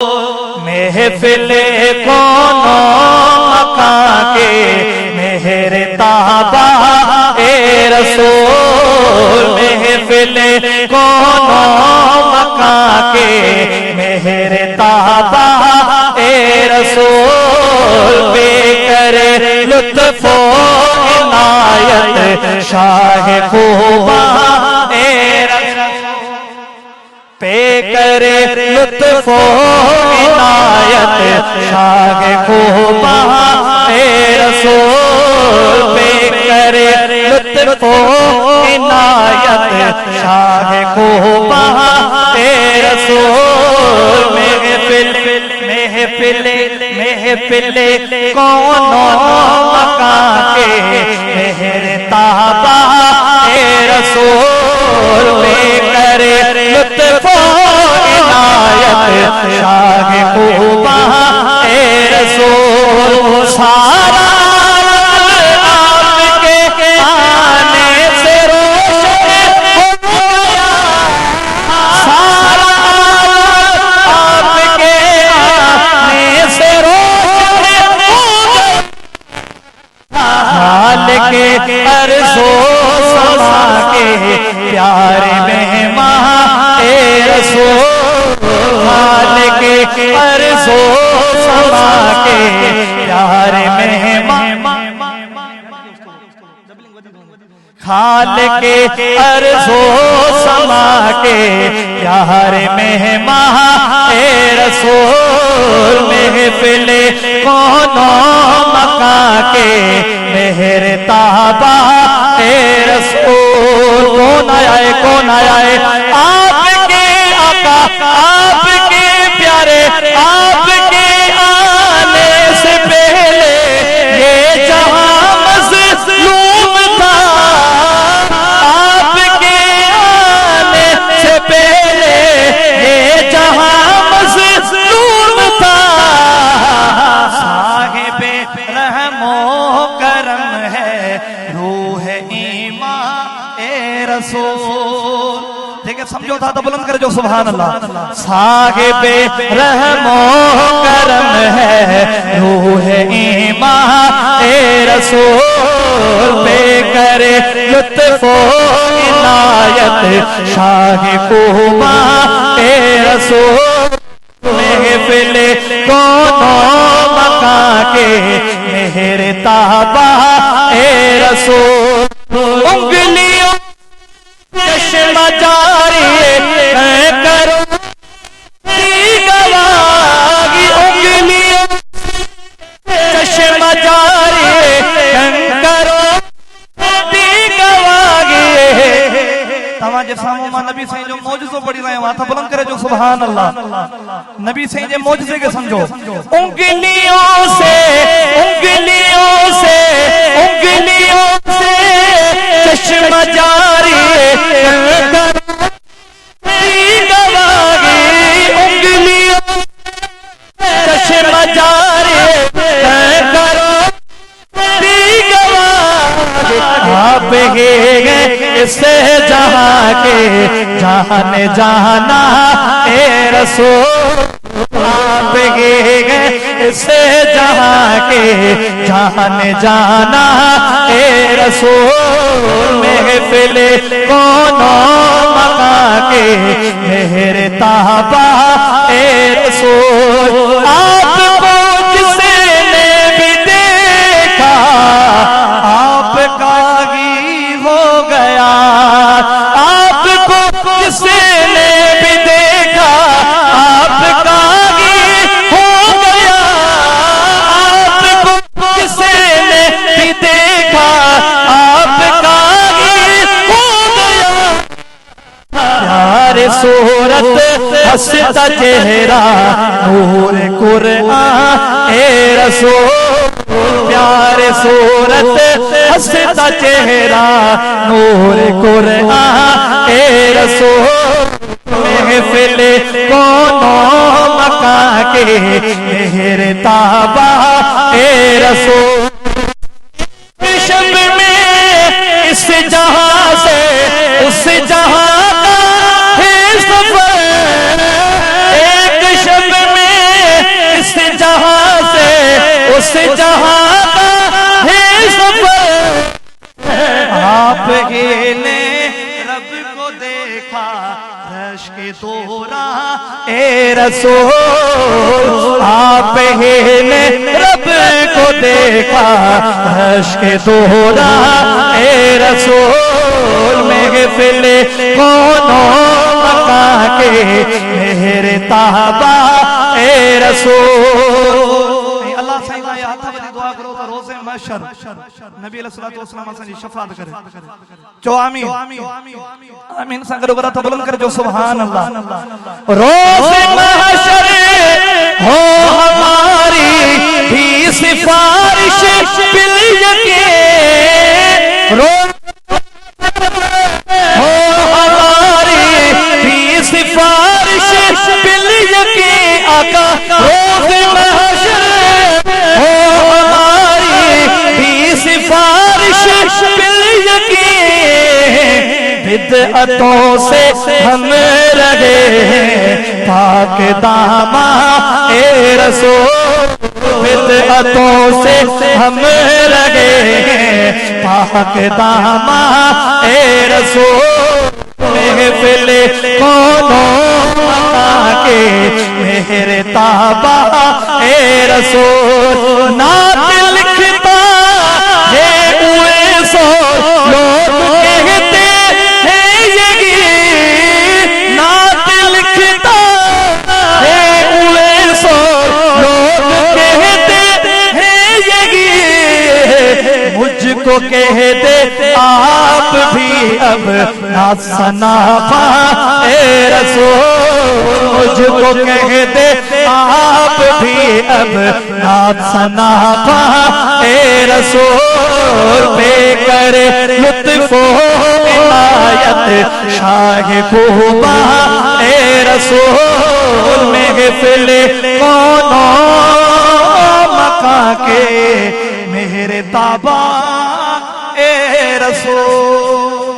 महफिल कोनो मकां के मेहर ताबा ए रसूल। महफिल कोनो मकां के मेहर ताबा ए रसूल। बेकरे लुत्फो इनायत शाह खूबा ए पे करे लुत्फो इनायत शाह खूबा ए रसूल। पे करे लुत्फो इनायत शाह खूबा ए रसूल। महफिल कोनो मकां के मेहर ताबा ए रसूल। पे करे लुत्फो इनायत शाह खूबा ए रसूल। सारा आपके आने से रोशन हो गया, सारा आपके आने से रोशन हो गया। हाल के अर्ज़ो समा के प्यारे मेहमान ए रसूल। हाल के अर्ज़ो समा के प्यारे मेहमान, खाल के अर्ज़ो समा के प्यारे मेहमान ए रसूल। महफिल कोनो मकां के मेहर ताबा ए रसूल। कौन आए कौन आए आपके आका आपके प्यारे, आपके आने से पहले ये जहां मज़लूम था। आपके आने से पहले ये जहां मज़लूम था। साहिबे रहमो करम है रूह ईमान ए रसूल। ठीक है, समझो था तो बुलंद कर जो सुभान अल्लाह। साहिबे रहमो करम है रूह ईमान ए रसूल। पे करे लुत्फो इनायत शाह खूबा ए रसूल। महफिल कोनो मकां के मेहर ताबा ए रसूल। उंगलियों चश्मा जारी करो गवाही, उंगलियों चश्मा जारी करो गवाही। तव्हांजे साम्हूं मां नबी साईं जो मौजज़ो पढ़ी रहियो आहियां, हथ बुलंद करे जो सुभान अल्लाह। नबी साईं जे मौजज़े खे समझो। उंगलियों से चश्मा जारी गवाही, उंगलियों चश्मा जारी करो गवाही। आप ही इससे जहां के जान जाना ए रसूल। आप ही इससे जहां के जान जाना ए रसूल। महफिल कोनो मकां के मेहर ताबा ए रसूल। आपको किसने भी देखा आपका ही हो गया। आपको किसने भी देखा आपका ही हो गया। आपको किसने भी देखा आपका ही हो गया। प्यारे सूरत हंसता चेहरा नूर कुरआन ए रसूल। प्यारे सूरत हंसता चेहरा नूर कुरआन ए रसूल। महफिल कोनो मकां के मेहर ताबा ए रसूल। शब में इस जहां से उस जहां का है सफर, एक शब में उस जहां का है सफर, आप ही ने रब को देखा रश के दौरान ए रसूल, आप ही ने रब को देखा रश के दौरान ए रसूल, महफिल कौनों मका के मेरे ताबा ए रसूल। अल्लाह साईं का हाथ वधी दुआ करो तो रोज़े महशर नबी अलैहिस्सलातु वस्सलाम असांजी शफाअत करे। चो आमीन आमीन सां गॾु वरा बुलंद करे जो सुभान अल्लाह। रोज़े महशर हो हमारी भी सिफारिश बिल यकीन, हो हमारी भी सिफारिश बिल यकीन, आका रोज़े महशर हो हमारी भी सिफारिश बिल यकीन, बिदअतों से हम रहे पाक दामा ए रसूल, बिदअतों से हम रहे पाक दामा ए रसूल, महफिल कौनों मका के मेरे ताबा ए रसूल। नात लिखता है उए सो लोग कहते हैं यही, नात लिखता है उए सो लोग कहते हैं यही, मुझको कह दे आप भी अब ना सना पाए रसूल, मुझको कह दे आप भी अब ना सना पाए रसूल, बेकर लुत्फो इनायत शाह खूबा ए रसूल, महफिल कौनों मका के मेरे ताबा ए रसूल।